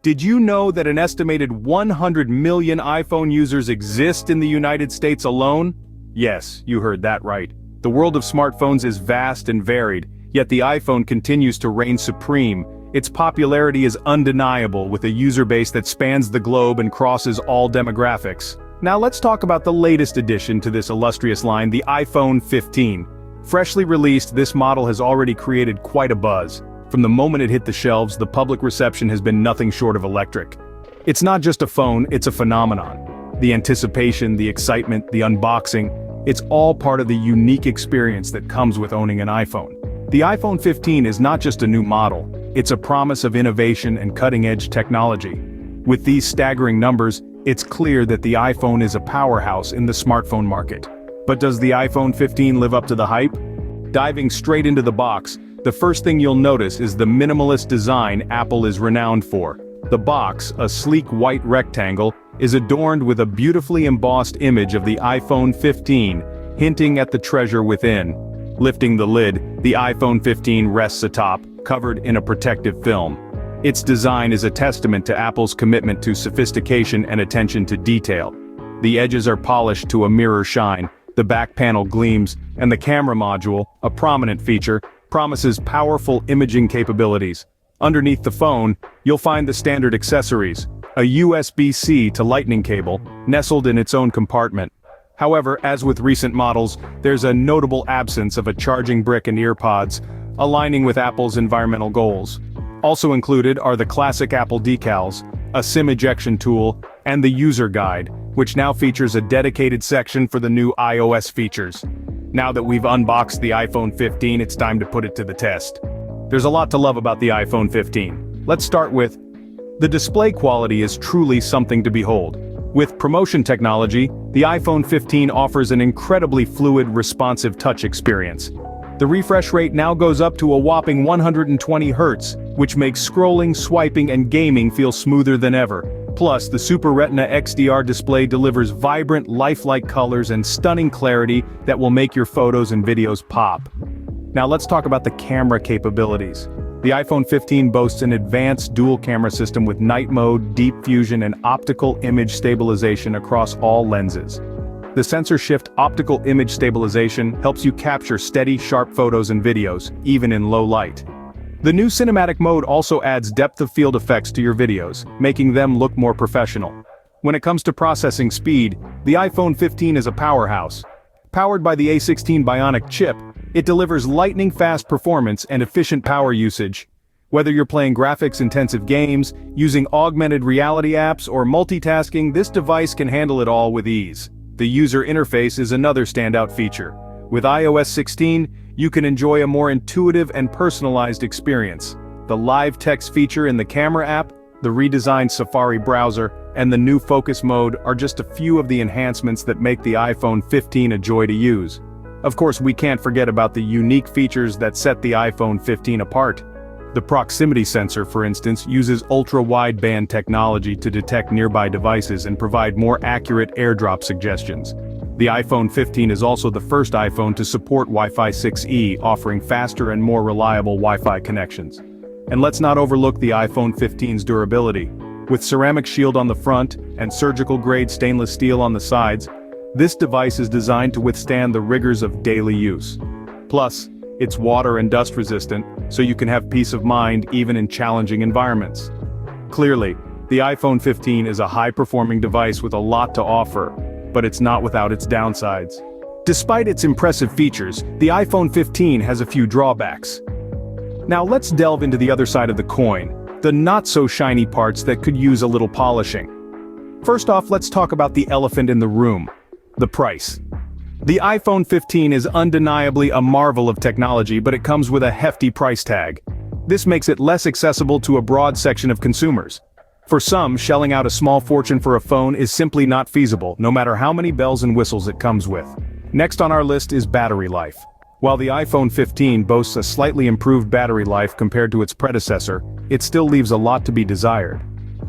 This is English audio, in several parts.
Did you know that an estimated 100 million iPhone users exist in the United States alone? Yes, you heard that right. The world of smartphones is vast and varied, yet the iPhone continues to reign supreme. Its popularity is undeniable, with a user base that spans the globe and crosses all demographics. Now let's talk about the latest addition to this illustrious line, the iPhone 15. Freshly released, this model has already created quite a buzz. From the moment it hit the shelves, the public reception has been nothing short of electric. It's not just a phone, it's a phenomenon. The anticipation, the excitement, the unboxing, it's all part of the unique experience that comes with owning an iPhone. The iPhone 15 is not just a new model, it's a promise of innovation and cutting-edge technology. With these staggering numbers, it's clear that the iPhone is a powerhouse in the smartphone market. But does the iPhone 15 live up to the hype? Diving straight into the box, the first thing you'll notice is the minimalist design Apple is renowned for. The box, a sleek white rectangle, is adorned with a beautifully embossed image of the iPhone 15, hinting at the treasure within. Lifting the lid, the iPhone 15 rests atop, covered in a protective film. Its design is a testament to Apple's commitment to sophistication and attention to detail. The edges are polished to a mirror shine, the back panel gleams, and the camera module, a prominent feature, promises powerful imaging capabilities. Underneath the phone, you'll find the standard accessories, a USB-C to Lightning cable, nestled in its own compartment. However, as with recent models, there's a notable absence of a charging brick and earpods, aligning with Apple's environmental goals. Also included are the classic Apple decals, a SIM ejection tool, and the user guide, which now features a dedicated section for the new iOS features. Now that we've unboxed the iPhone 15, it's time to put it to the test. There's a lot to love about the iPhone 15. Let's start with, the display quality is truly something to behold. With promotion technology, the iPhone 15 offers an incredibly fluid, responsive touch experience. The refresh rate now goes up to a whopping 120 Hz, which makes scrolling, swiping, and gaming feel smoother than ever. Plus, the Super Retina XDR display delivers vibrant, lifelike colors and stunning clarity that will make your photos and videos pop. Now let's talk about the camera capabilities. The iPhone 15 boasts an advanced dual camera system with night mode, deep fusion, and optical image stabilization across all lenses. The sensor shift optical image stabilization helps you capture steady, sharp photos and videos, even in low light. The new cinematic mode also adds depth of field effects to your videos, making them look more professional. When it comes to processing speed, the iPhone 15 is a powerhouse. Powered by the A16 Bionic chip, it delivers lightning-fast performance and efficient power usage. Whether you're playing graphics-intensive games, using augmented reality apps, or multitasking, this device can handle it all with ease. The user interface is another standout feature. With iOS 16, you can enjoy a more intuitive and personalized experience. The live text feature in the camera app, the redesigned Safari browser, and the new focus mode are just a few of the enhancements that make the iPhone 15 a joy to use. Of course, we can't forget about the unique features that set the iPhone 15 apart. The proximity sensor, for instance, uses ultra-wideband technology to detect nearby devices and provide more accurate AirDrop suggestions. The iPhone 15 is also the first iPhone to support Wi-Fi 6E, offering faster and more reliable Wi-Fi connections. And let's not overlook the iPhone 15's durability. With ceramic shield on the front and surgical-grade stainless steel on the sides, this device is designed to withstand the rigors of daily use. Plus, it's water and dust resistant, so you can have peace of mind even in challenging environments. Clearly, the iPhone 15 is a high-performing device with a lot to offer, but it's not without its downsides. Despite its impressive features, the iPhone 15 has a few drawbacks. Now let's delve into the other side of the coin, the not-so-shiny parts that could use a little polishing. First off, let's talk about the elephant in the room, the price. The iPhone 15 is undeniably a marvel of technology, but it comes with a hefty price tag. This makes it less accessible to a broad section of consumers. For some, shelling out a small fortune for a phone is simply not feasible, no matter how many bells and whistles it comes with. Next on our list is battery life. While the iPhone 15 boasts a slightly improved battery life compared to its predecessor, it still leaves a lot to be desired.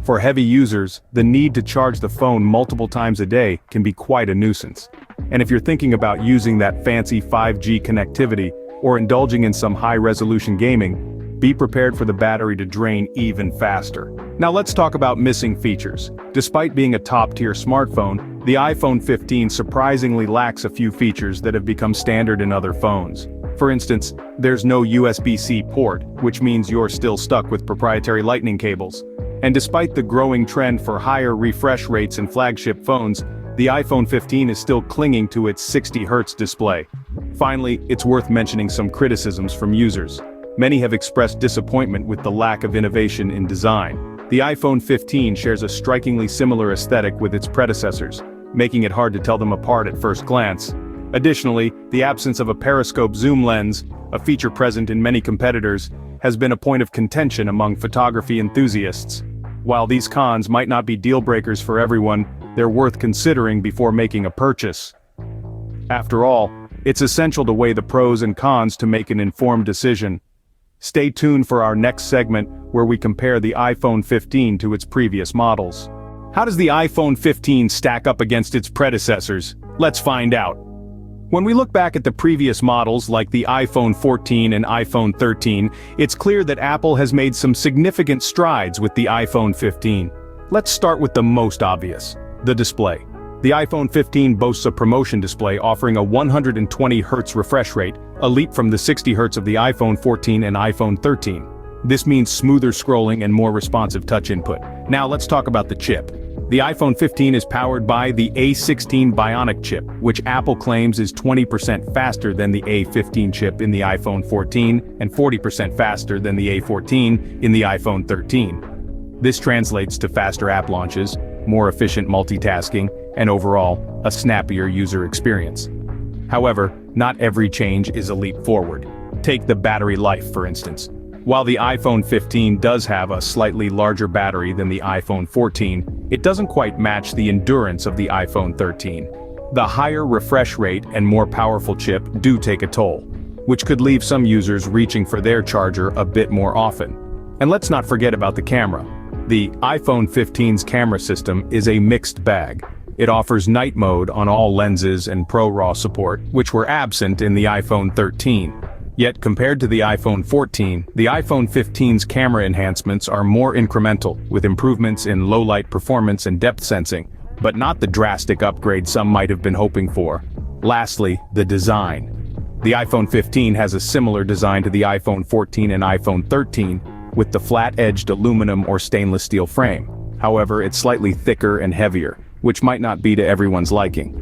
For heavy users, the need to charge the phone multiple times a day can be quite a nuisance. And if you're thinking about using that fancy 5G connectivity or indulging in some high-resolution gaming, be prepared for the battery to drain even faster. Now let's talk about missing features. Despite being a top-tier smartphone, the iPhone 15 surprisingly lacks a few features that have become standard in other phones. For instance, there's no USB-C port, which means you're still stuck with proprietary lightning cables. And despite the growing trend for higher refresh rates in flagship phones, the iPhone 15 is still clinging to its 60 Hz display. Finally, it's worth mentioning some criticisms from users. Many have expressed disappointment with the lack of innovation in design. The iPhone 15 shares a strikingly similar aesthetic with its predecessors, making it hard to tell them apart at first glance. Additionally, the absence of a periscope zoom lens, a feature present in many competitors, has been a point of contention among photography enthusiasts. While these cons might not be deal-breakers for everyone, they're worth considering before making a purchase. After all, it's essential to weigh the pros and cons to make an informed decision. Stay tuned for our next segment where we compare the iPhone 15 to its previous models. How does the iPhone 15 stack up against its predecessors? Let's find out. When we look back at the previous models like the iPhone 14 and iPhone 13, it's clear that Apple has made some significant strides with the iPhone 15. Let's start with the most obvious, the display. The iPhone 15 boasts a promotion display offering a 120 Hz refresh rate, a leap from the 60 Hz of the iPhone 14 and iPhone 13. This means smoother scrolling and more responsive touch input. Now let's talk about the chip. The iPhone 15 is powered by the A16 Bionic chip, which Apple claims is 20% faster than the A15 chip in the iPhone 14 and 40% faster than the A14 in the iPhone 13. This translates to faster app launches, more efficient multitasking, and overall, a snappier user experience. However, not every change is a leap forward. Take the battery life, for instance. While the iPhone 15 does have a slightly larger battery than the iPhone 14, it doesn't quite match the endurance of the iPhone 13. The higher refresh rate and more powerful chip do take a toll, which could leave some users reaching for their charger a bit more often. And let's not forget about the camera. The iPhone 15's camera system is a mixed bag. It offers night mode on all lenses and ProRAW support, which were absent in the iPhone 13. Yet compared to the iPhone 14, the iPhone 15's camera enhancements are more incremental, with improvements in low-light performance and depth sensing, but not the drastic upgrade some might have been hoping for. Lastly, the design. The iPhone 15 has a similar design to the iPhone 14 and iPhone 13, with the flat-edged aluminum or stainless steel frame. However, it's slightly thicker and heavier, which might not be to everyone's liking.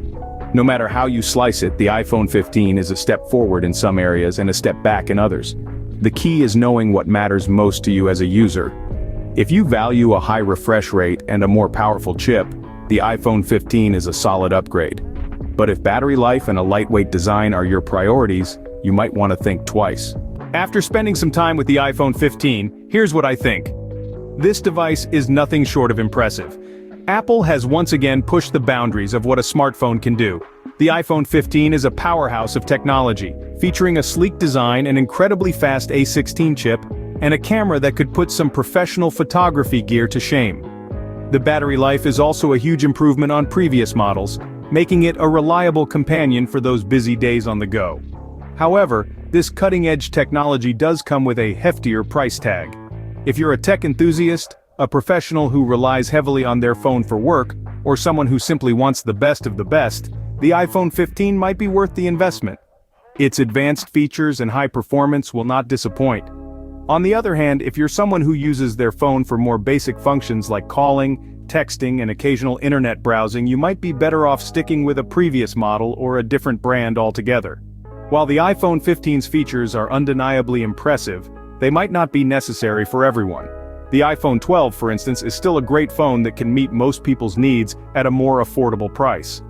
No matter how you slice it, the iPhone 15 is a step forward in some areas and a step back in others. The key is knowing what matters most to you as a user. If you value a high refresh rate and a more powerful chip, the iPhone 15 is a solid upgrade. But if battery life and a lightweight design are your priorities, you might want to think twice. After spending some time with the iPhone 15, here's what I think. This device is nothing short of impressive. Apple has once again pushed the boundaries of what a smartphone can do. The iPhone 15 is a powerhouse of technology, featuring a sleek design, an incredibly fast A16 chip, and a camera that could put some professional photography gear to shame. The battery life is also a huge improvement on previous models, making it a reliable companion for those busy days on the go. However, this cutting-edge technology does come with a heftier price tag. If you're a tech enthusiast, a professional who relies heavily on their phone for work, or someone who simply wants the best of the best, the iPhone 15 might be worth the investment. Its advanced features and high performance will not disappoint. On the other hand, if you're someone who uses their phone for more basic functions like calling, texting, and occasional internet browsing, you might be better off sticking with a previous model or a different brand altogether. While the iPhone 15's features are undeniably impressive, they might not be necessary for everyone. The iPhone 12, for instance, is still a great phone that can meet most people's needs at a more affordable price.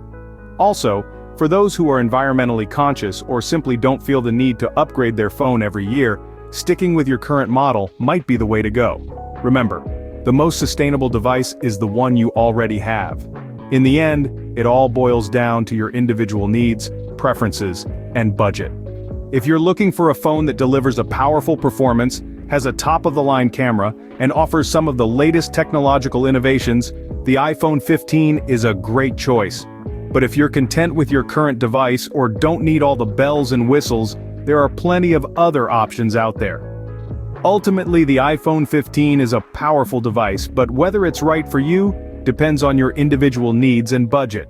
Also, for those who are environmentally conscious or simply don't feel the need to upgrade their phone every year, sticking with your current model might be the way to go. Remember, the most sustainable device is the one you already have. In the end, it all boils down to your individual needs, preferences, and budget. If you're looking for a phone that delivers a powerful performance, has a top-of-the-line camera, and offers some of the latest technological innovations, the iPhone 15 is a great choice. But if you're content with your current device or don't need all the bells and whistles, there are plenty of other options out there. Ultimately, the iPhone 15 is a powerful device, but whether it's right for you depends on your individual needs and budget.